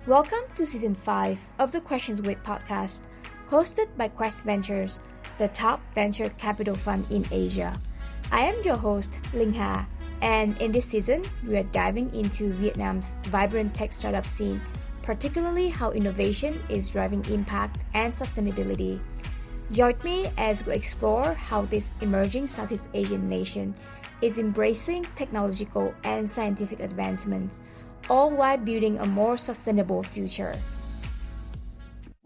Welcome to Season 5 of the Questions With podcast, hosted by Quest Ventures, the top venture capital fund in Asia. I am your host, Linh, and in this season, we are diving into Vietnam's vibrant tech startup scene, particularly how innovation is driving impact and sustainability. Join me as we explore how this emerging Southeast Asian nation is embracing technological and scientific advancements, all while building a more sustainable future.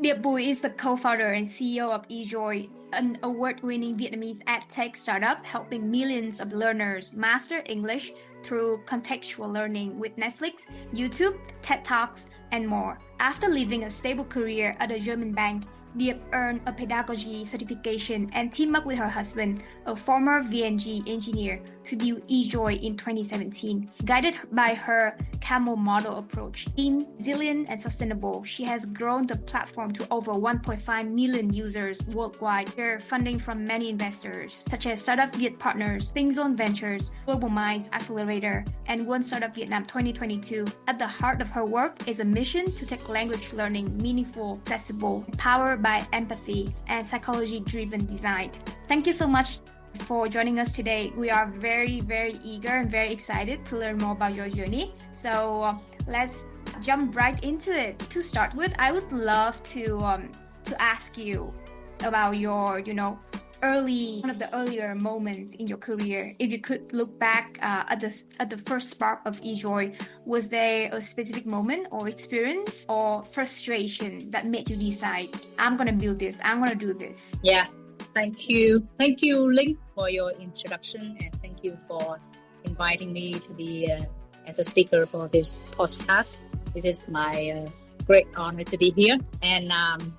Diep Bui is the co-founder and CEO of Ejoy, an award-winning Vietnamese Edtech startup helping millions of learners master English through contextual learning with Netflix, YouTube, TED Talks, and more. After leaving a stable career at a German bank, Diep earned a pedagogy certification and teamed up with her husband, a former VNG engineer, to build Ejoy in 2017. Guided by her camel model approach, lean, resilient, and sustainable, she has grown the platform to over 1.5 million users worldwide. Her funding from many investors, such as Startup Viet Partners, Think Zone Ventures, Global Minds Accelerator, and One Startup Vietnam 2022. At the heart of her work is a mission to take language learning meaningful, accessible, powered by empathy and psychology-driven design. Thank you so much for joining us today. We are very, very eager and very excited to learn more about your journey. So let's jump right into it. To start with, I would love to ask you about your, one of the earlier moments in your career. If you could look back at the first spark of Ejoy, was there a specific moment or experience or frustration that made you decide, I'm gonna build this, I'm gonna do this? Yeah, thank you, Linh, for your introduction, and thank you for inviting me to be as a speaker for this podcast. This is my great honor to be here. And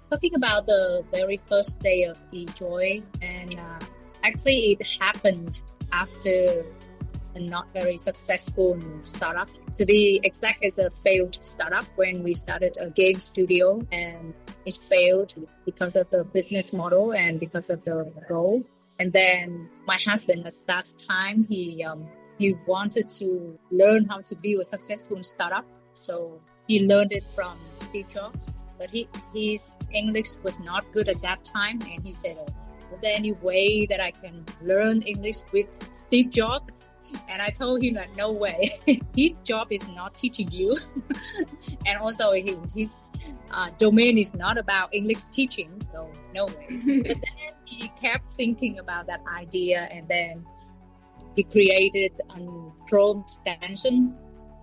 talking about the very first day of Ejoy, and actually it happened after a not very successful startup. To be exact, it's a failed startup when we started a game studio, and it failed because of the business model and because of the goal. And then my husband, at that time, he wanted to learn how to build a successful startup. So he learned it from Steve Jobs, but his English was not good at that time. And he said, is there any way that I can learn English with Steve Jobs? And I told him that no way. His job is not teaching you. And also his domain is not about English teaching, so no way. But then he kept thinking about that idea, and then he created a Chrome extension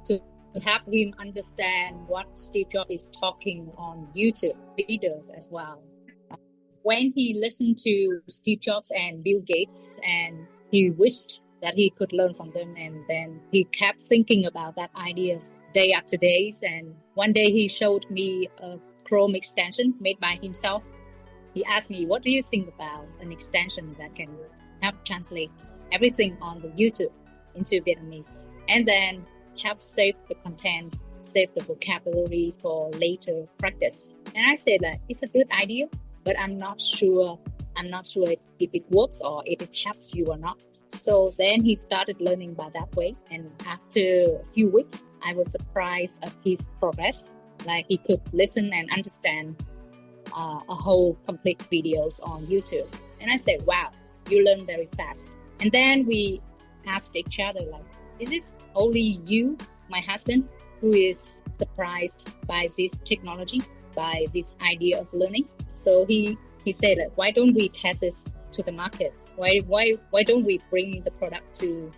to help him understand what Steve Jobs is talking on YouTube videos as well. When he listened to Steve Jobs and Bill Gates, and he wished that he could learn from them, and then he kept thinking about that ideas day after day. And one day he showed me a Chrome extension made by himself. He asked me, what do you think about an extension that can help translate everything on the YouTube into Vietnamese, and then help save the contents, save the vocabulary for later practice? And I said that it's a good idea, but I'm not sure if it works or if it helps you or not. So then he started learning by that way. And after a few weeks, I was surprised at his progress. Like, he could listen and understand a whole complete videos on YouTube. And I said, wow, you learn very fast. And then we asked each other, like, is this only you, my husband, who is surprised by this technology, by this idea of learning? So he said, like, why don't we test this to the market? Why don't we bring the product to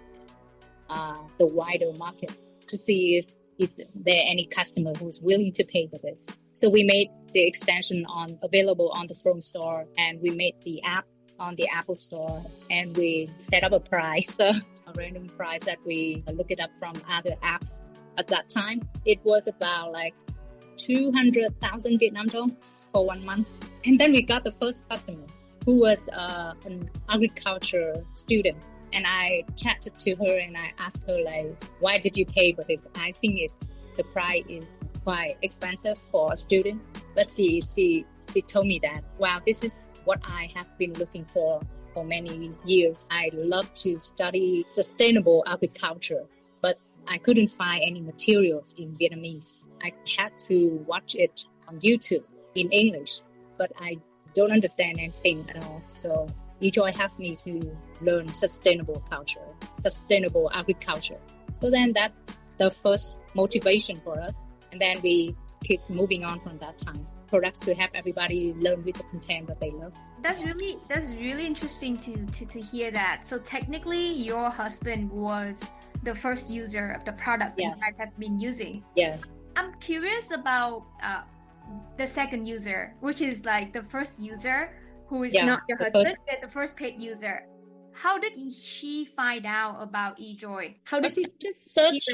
the wider markets to see if there any customer who's willing to pay for this? So we made the extension available on the Chrome Store, and we made the app on the Apple Store, and we set up a price, a random price that we look it up from other apps. At that time, it was about like 200,000 Vietnam dong for 1 month. And then we got the first customer, who was an agriculture student. And I chatted to her and I asked her, like, why did you pay for this? I think the price is quite expensive for a student. But she told me that, wow, this is what I have been looking for many years. I love to study sustainable agriculture, but I couldn't find any materials in Vietnamese. I had to watch it on YouTube in English, but I don't understand anything at all. So Ejoy helps me to learn sustainable culture, sustainable agriculture. So then that's the first motivation for us. And then we keep moving on from that time. Products to help everybody learn with the content that they love. That's really interesting to hear that. So technically your husband was the first user of the product that you guys have been using. Yes. I'm curious about the second user, which is like the first user who is not your husband, but the first paid user. How did she find out about Ejoy? How did she just search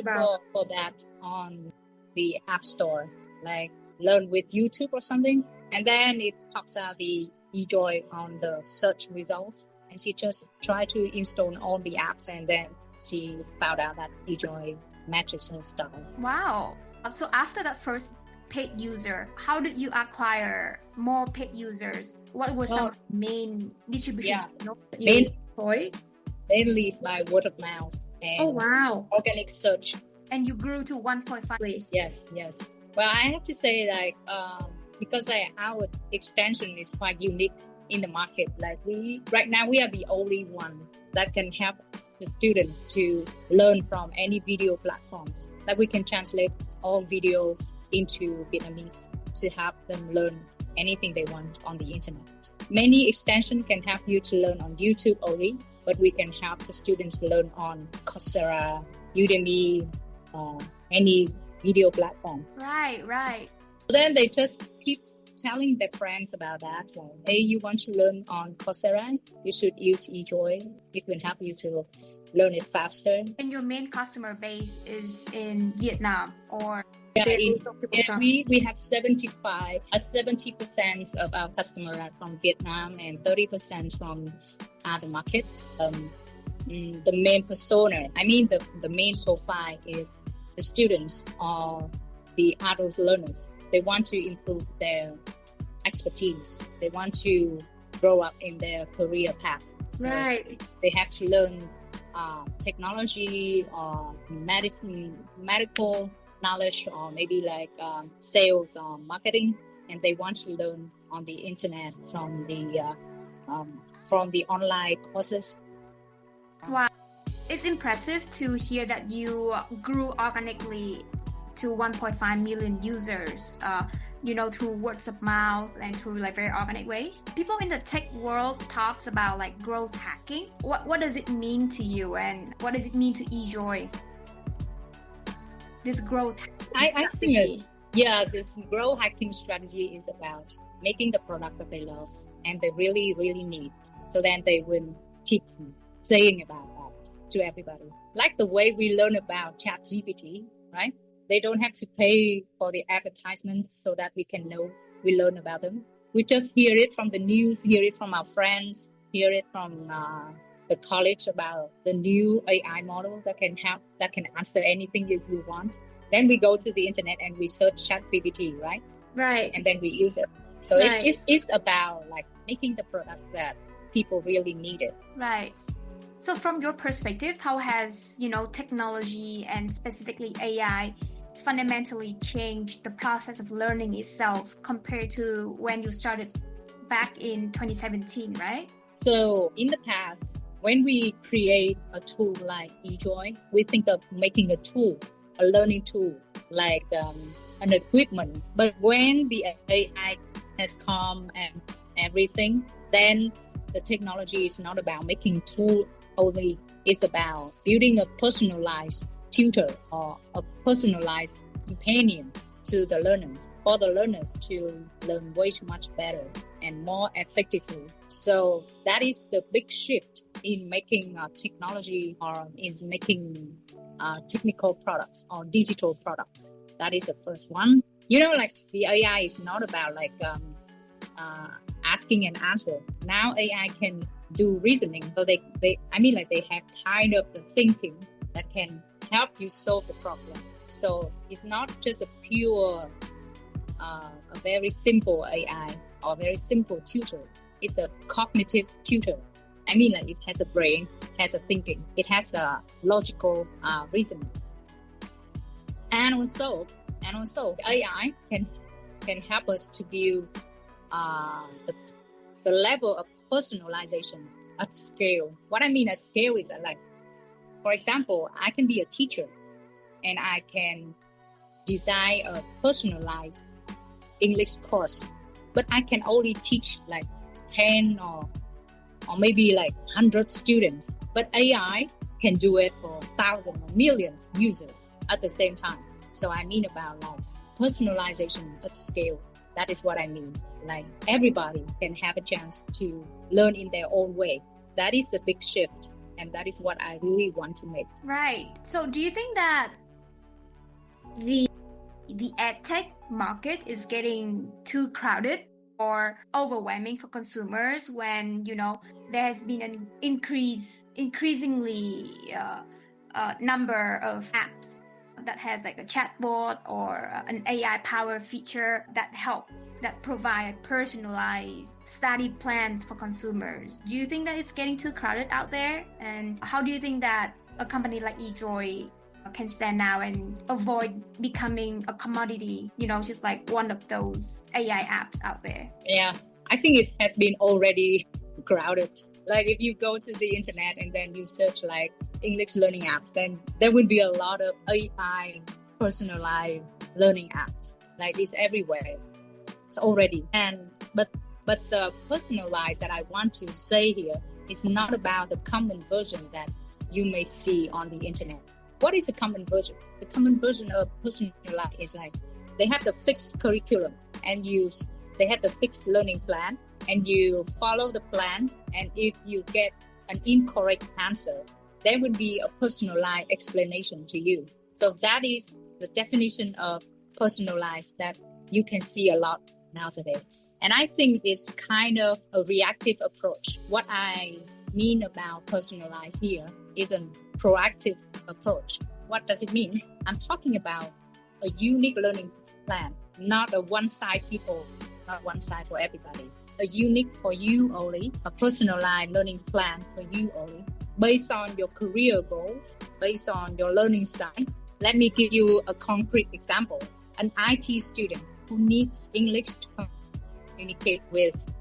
for that on the App Store, like learn with YouTube or something, and then it pops out the Ejoy on the search results, and she just tried to install all the apps, and then she found out that Ejoy matches her style. Wow. So after that first paid user, how did you acquire more paid users? What were some main distribution channels that you employed? Mainly by word of mouth and organic search. And you grew to 1.5. Yes. Well, I have to say, like, because our extension is quite unique in the market. Like right now we are the only one that can help the students to learn from any video platforms. Like we can translate all videos into Vietnamese to help them learn anything they want on the internet. Many extensions can help you to learn on YouTube only, but we can help the students learn on Coursera, Udemy, any video platform. Right. Then they just keep telling their friends about that. Like, hey, you want to learn on Coursera? You should use Ejoy. It will help you to learn it faster. And your main customer base is in Vietnam, or we have 70% of our customers are from Vietnam and 30% from other markets. The main persona, the main profile is the students or the adult learners. They want to improve their expertise. They want to grow up in their career path. So they have to learn technology or medical knowledge, or maybe like sales or marketing, and they want to learn on the internet from the online courses. Wow, it's impressive to hear that you grew organically to 1.5 million users, through words of mouth and through like very organic ways. People in the tech world talks about like growth hacking. What does it mean to you, and what does it mean to Ejoy? This growth hacking I think this growth hacking strategy is about making the product that they love and they really, really need. So then they will keep saying about that to everybody. Like the way we learn about ChatGPT, right? They don't have to pay for the advertisement so that we learn about them. We just hear it from the news, hear it from our friends, hear it from the college about the new AI model that can answer anything you want. Then we go to the internet and we search ChatGPT, right? Right. And then we use it. So it's about like making the product that people really need it. Right. So from your perspective, how has, technology and specifically AI fundamentally changed the process of learning itself compared to when you started back in 2017, right? So in the past, when we create a tool like Ejoy, we think of making a learning tool, like an equipment. But when the AI has come and everything, then the technology is not about making tool only. It's about building a personalized tutor or a personalized companion to the learners, for the learners to learn way much better and more effectively. So that is the big shift in making technology, or in making technical products or digital products. That is the first one. Like the AI is not about like asking an answer. Now AI can do reasoning. So they have kind of the thinking that can help you solve the problem. So it's not just a pure, a very simple AI or very simple tutor. It's a cognitive tutor. It has a brain, it has a thinking, it has a logical reasoning. And also AI can help us to build the level of personalization at scale. What I mean at scale is like, for example, I can be a teacher and I can design a personalized English course, but I can only teach like 10 or maybe like 100 students. But AI can do it for thousands or millions users at the same time. So I mean about like personalization at scale. That is what I mean. Like everybody can have a chance to learn in their own way. That is the big shift. And that is what I really want to make. Right. So do you think that the edtech market is getting too crowded or overwhelming for consumers when, there has been an increasingly number of apps that has like a chatbot or an AI power feature that provide personalized study plans for consumers? Do you think that it's getting too crowded out there? And how do you think that a company like Ejoy can stand out and avoid becoming a commodity, just like one of those AI apps out there? Yeah, I think it has been already crowded. Like if you go to the internet and then you search like English learning apps, then there will be a lot of AI personalized learning apps. Like it's everywhere. It's already. But the personalized that I want to say here is not about the common version that you may see on the internet. What is the common version? The common version of personalized is like they have the fixed curriculum and they have the fixed learning plan and you follow the plan. And if you get an incorrect answer, there would be a personalized explanation to you. So that is the definition of personalized that you can see a lot nowadays. And I think it's kind of a reactive approach. What I mean about personalized here is a proactive approach. What does it mean? I'm talking about a unique learning plan, not a one-size-fits-all, not one size for everybody. A unique for you only, a personalized learning plan for you only, based on your career goals, based on your learning style. Let me give you a concrete example. An IT student who needs English to communicate with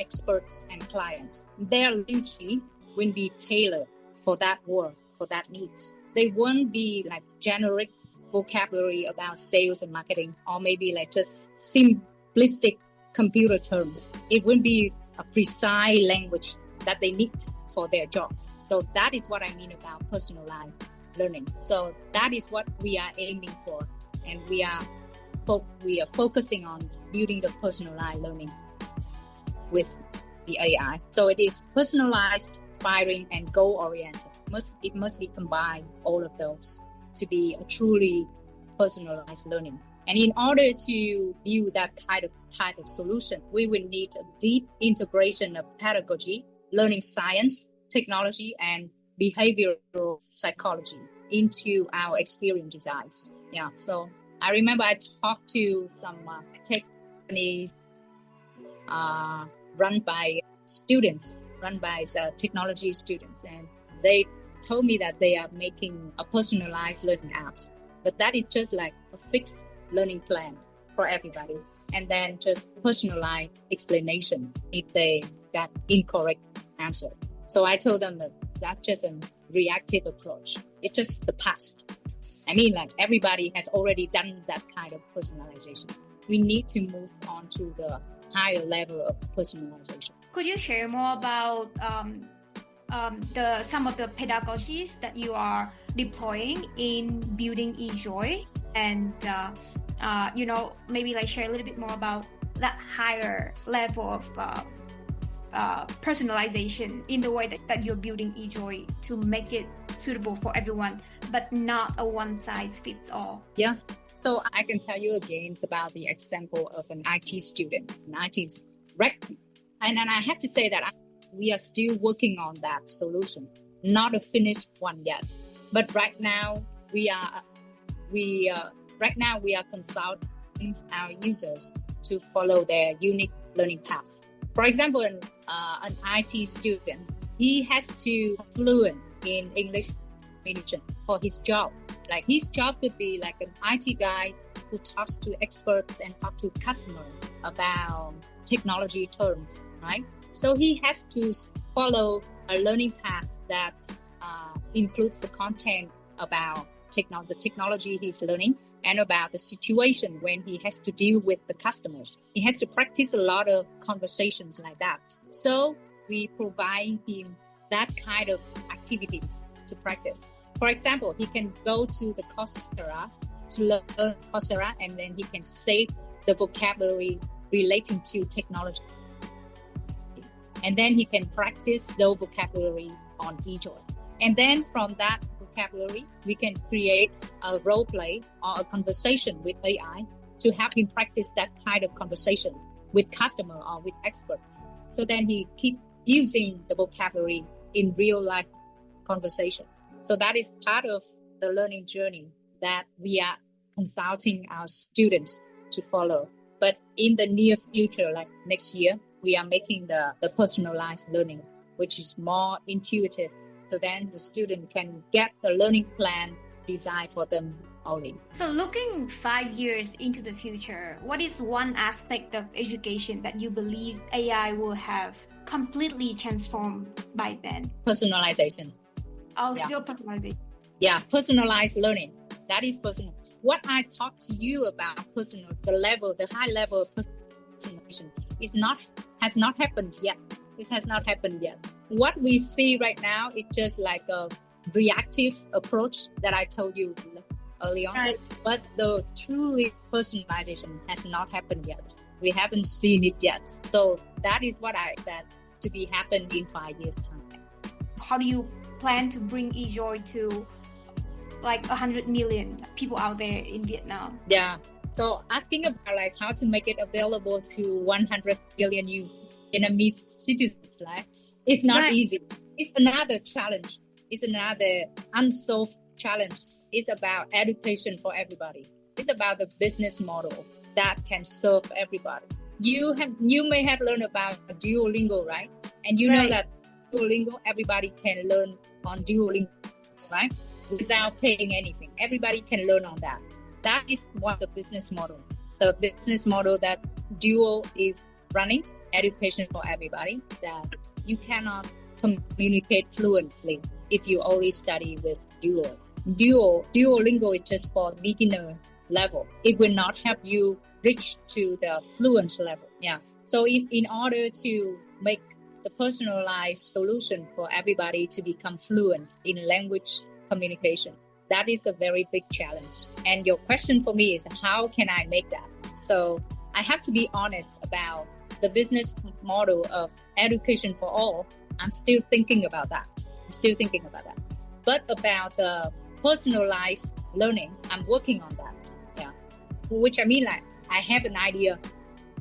experts and clients. Their learning tree will be tailored for that work, for that needs. They won't be like generic vocabulary about sales and marketing, or maybe like just simplistic computer terms. It will be a precise language that they need for their jobs. So that is what I mean about personalized learning. So that is what we are aiming for, and we are focusing on building the personalized learning with the AI. So it is personalized, inspiring, and goal-oriented. It must be combined, all of those, to be a truly personalized learning. And in order to build that type of solution, we will need a deep integration of pedagogy, learning science, technology, and behavioral psychology into our experience designs. Yeah, so I remember I talked to some tech companies run by technology students, and they told me that they are making a personalized learning apps, but that is just like a fixed learning plan for everybody, and then just personalized explanation if they got incorrect answer. So I told them that that's just a reactive approach. It's just the past. I mean, like everybody has already done that kind of personalization. We need to move on to the higher level of personalization. Could you share more about some of the pedagogies that you are deploying in building Ejoy, and maybe like share a little bit more about that higher level of personalization in the way that you're building Ejoy to make it suitable for everyone, but not a one-size-fits-all? Yeah. So I can tell you again about the example of an IT student. And I have to say that we are still working on that solution, not a finished one yet. But right now we are consulting our users to follow their unique learning paths. For example, an IT student, he has to be fluent in English communication for his job. Like his job could be like an IT guy who talks to experts and talk to customers about technology terms, right? So he has to follow a learning path that includes the content about the technology he's learning and about the situation when he has to deal with the customers. He has to practice a lot of conversations like that. So we provide him that kind of activities to practice. For example, he can go to the Coursera to learn Coursera, and then he can save the vocabulary relating to technology. And then he can practice the vocabulary on Ejoy. And then from that vocabulary, we can create a role play or a conversation with AI to help him practice that kind of conversation with customer or with experts. So then he keep using the vocabulary in real life conversation. So that is part of the learning journey that we are consulting our students to follow. But in the near future, like next year, we are making the personalized learning, which is more intuitive. So then the student can get the learning plan designed for them only. So looking 5 years into the future, what is one aspect of education that you believe AI will have completely transformed by then? Personalization. Still personalization. Yeah, personalized learning. That is personal. What I talked to you about the high level of personalization has not happened yet. This has not happened yet. What we see right now is just like a reactive approach that I told you early on. Right. But the truly personalization has not happened yet. We haven't seen it yet. So that is what I expect to be happen in 5 years' time. How do you plan to bring Ejoy to like 100 million people out there in Vietnam? Yeah. So asking about like how to make it available to 100 million Vietnamese citizens, right? It's not easy. It's another challenge. It's another unsolved challenge. It's about education for everybody. It's about the business model that can serve everybody. You may have learned about Duolingo, right? And you know that Duolingo, everybody can learn on Duolingo, right? Without paying anything. Everybody can learn on that. That is what the business model. The business model that Duo is running, education for everybody, that you cannot communicate fluently if you only study with Duo. Duolingo is just for beginner level. It will not help you reach to the fluent level. Yeah. So in order to make the personalized solution for everybody to become fluent in language communication, that is a very big challenge. And your question for me is, how can I make that? So I have to be honest about the business model of education for all. I'm still thinking about that. But about the personalized learning, I'm working on that. Yeah. Which I mean, like, I have an idea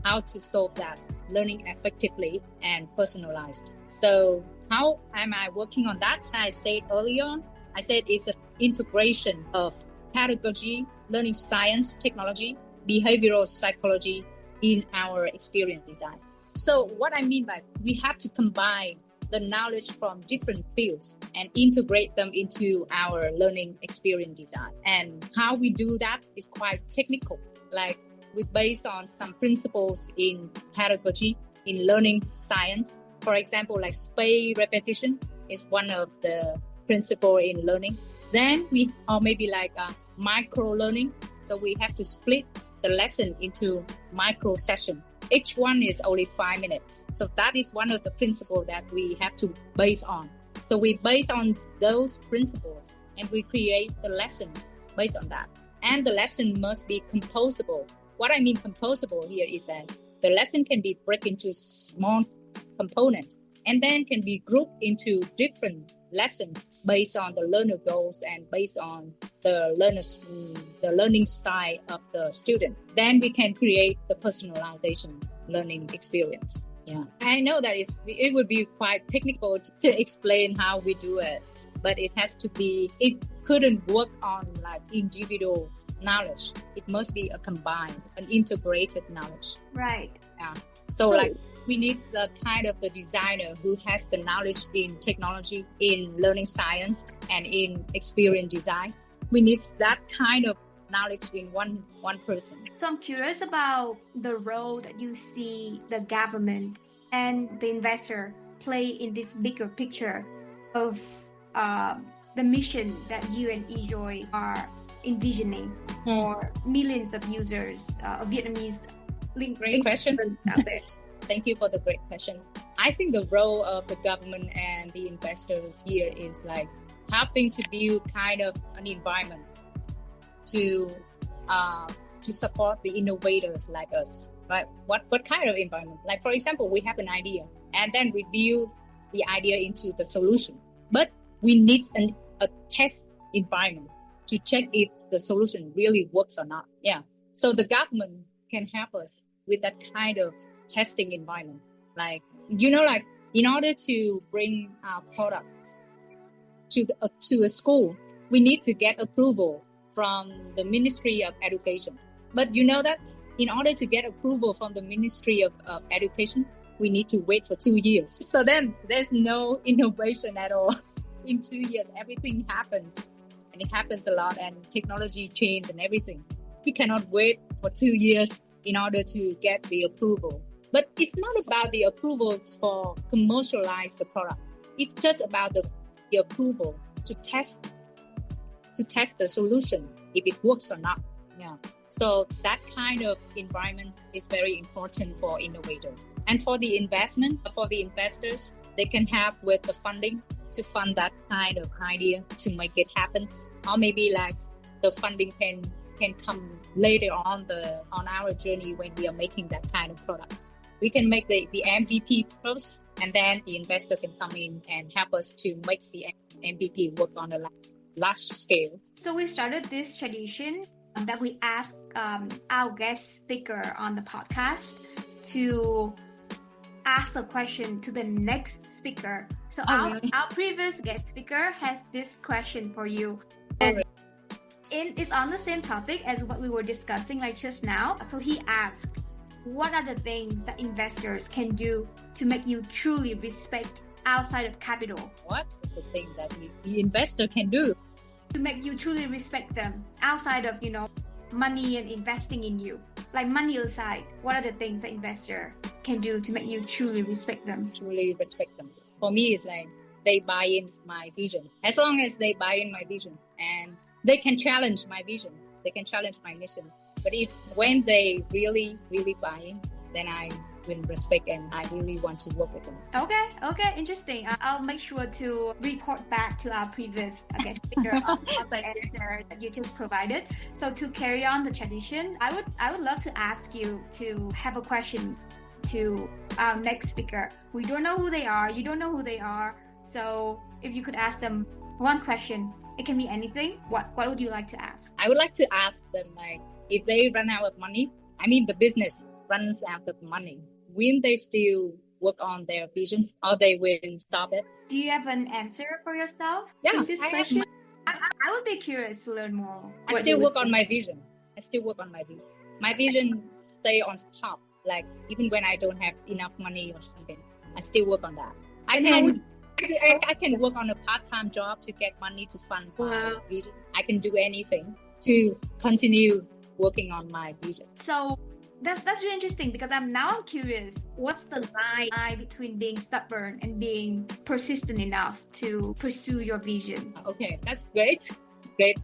how to solve that learning effectively and personalized. So how am I working on that? I said earlier on, it's an integration of pedagogy, learning science, technology, behavioral psychology in our experience design. So what I mean by we have to combine the knowledge from different fields and integrate them into our learning experience design. And how we do that is quite technical. Like we base on some principles in pedagogy, in learning science. For example, like space repetition is one of the principle in learning. Then maybe like micro learning. So we have to split the lesson into micro session. Each one is only 5 minutes. So that is one of the principles that we have to base on. So we base on those principles and we create the lessons based on that. And the lesson must be composable. What I mean composable here is that the lesson can be broken into small components and then can be grouped into different lessons based on the learner goals and based on the learning style of the student. Then we can create the personalization learning experience. Yeah, I know that it would be quite technical to explain how we do it, but it couldn't work on like individual knowledge. It must be a combined, an integrated knowledge. Right. Yeah. So like we need the kind of the designer who has the knowledge in technology, in learning science, and in experience design. We need that kind of knowledge in one person. So I'm curious about the role that you see the government and the investor play in this bigger picture of the mission that you and Ejoy are envisioning for millions of users of Vietnamese Great question. out there. Thank you for the great question. I think the role of the government and the investors here is like helping to build kind of an environment to support the innovators like us. Right? What kind of environment? Like, for example, we have an idea and then we build the idea into the solution. But we need a test environment to check if the solution really works or not. Yeah. So the government can help us with that kind of testing environment. Like, like in order to bring our products to a school, we need to get approval from the Ministry of Education. But you know that in order to get approval from the Ministry of Education, we need to wait for 2 years. So then there's no innovation at all. In 2 years, everything happens, and it happens a lot, and technology change and everything. We cannot wait for 2 years in order to get the approval. But it's not about the approvals for commercialize the product. It's just about the approval to test the solution if it works or not. Yeah. So that kind of environment is very important for innovators. And for the investors, they can help with the funding to fund that kind of idea to make it happen. Or maybe like the funding can come later on our journey when we are making that kind of product. We can make the MVP first, and then the investor can come in and help us to make the MVP work on a large scale. So we started this tradition that we ask our guest speaker on the podcast to ask a question to the next speaker. So our previous guest speaker has this question for you. And it's on the same topic as what we were discussing like just now. So he asked, what are the things that investors can do to make you truly respect outside of capital? What is the thing that the investor can do to make you truly respect them outside of, money and investing in you? Like money aside, what are the things that investor can do to make you truly respect them? Truly respect them. For me, it's like they buy in my vision. As long as they buy in my vision and they can challenge my vision, they can challenge my mission. But when they really, really buy in, then I will respect and I really want to work with them. Okay, interesting. I'll make sure to report back to our previous guest speaker on the answer that you just provided. So to carry on the tradition, I would love to ask you to have a question to our next speaker. We don't know who they are. You don't know who they are. So if you could ask them one question, it can be anything. What would you like to ask? I would like to ask them, like, if they run out of money, the business runs out of money, will they still work on their vision or they will stop it? Do you have an answer for yourself in this question? I would be curious to learn more. I still work on my vision. My vision stay on top. Like, even when I don't have enough money or something, I still work on that. I can work on a part-time job to get money to fund my vision. I can do anything to continue working on my vision. So that's really interesting because I'm curious. What's the line between being stubborn and being persistent enough to pursue your vision? Okay, that's great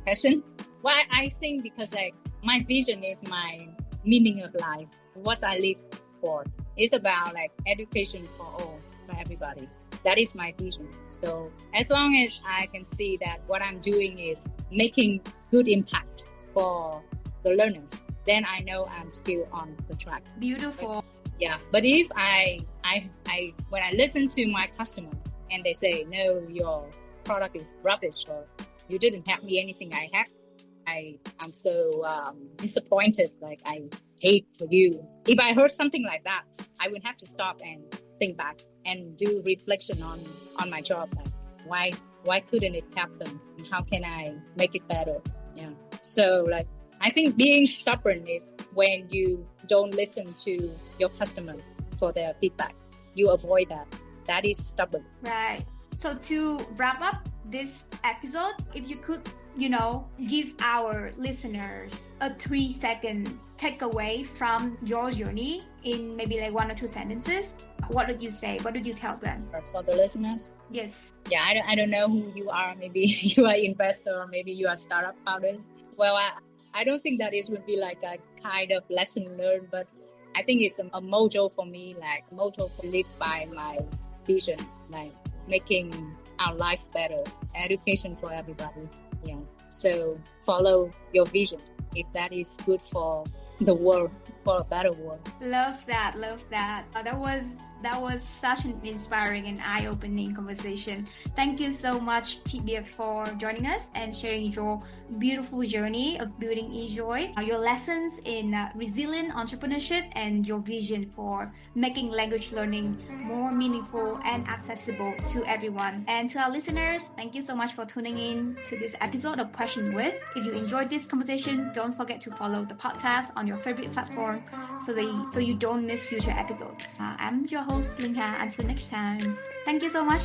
question. Why I think because like my vision is my meaning of life. What I live for is about like education for all, for everybody. That is my vision. So as long as I can see that what I'm doing is making good impact for the learners, then I know I'm still on the track. Beautiful. Yeah. But if I when I listen to my customer and they say, no, your product is rubbish or you didn't help me anything I have, I'm so disappointed. Like I hate for you. If I heard something like that, I would have to stop and think back and do reflection on my job. Like why couldn't it help them? And how can I make it better? Yeah. So like I think being stubborn is when you don't listen to your customer for their feedback. You avoid that. That is stubborn. Right. So to wrap up this episode, if you could give our listeners a 3-second takeaway from your journey in maybe like 1 or 2 sentences, what would you say? What would you tell them? For the listeners? Yes. Yeah, I don't know who you are. Maybe you are investor or maybe you are startup founders. Well, I don't think that it would be like a kind of lesson learned, but I think it's a motto for me, like a motto for live by my vision, like making our life better, education for everybody. Yeah. So follow your vision if that is good for the world, for a better world. Love that. That was such an inspiring and eye-opening conversation. Thank you so much, Diep Bui, for joining us and sharing your beautiful journey of building Ejoy, your lessons in resilient entrepreneurship, and your vision for making language learning more meaningful and accessible to everyone. And to our listeners, thank you so much for tuning in to this episode of Question With. If you enjoyed this conversation, don't forget to follow the podcast on your favorite platform so you don't miss future episodes. I'm your host, Linh. Until next time. Thank you so much.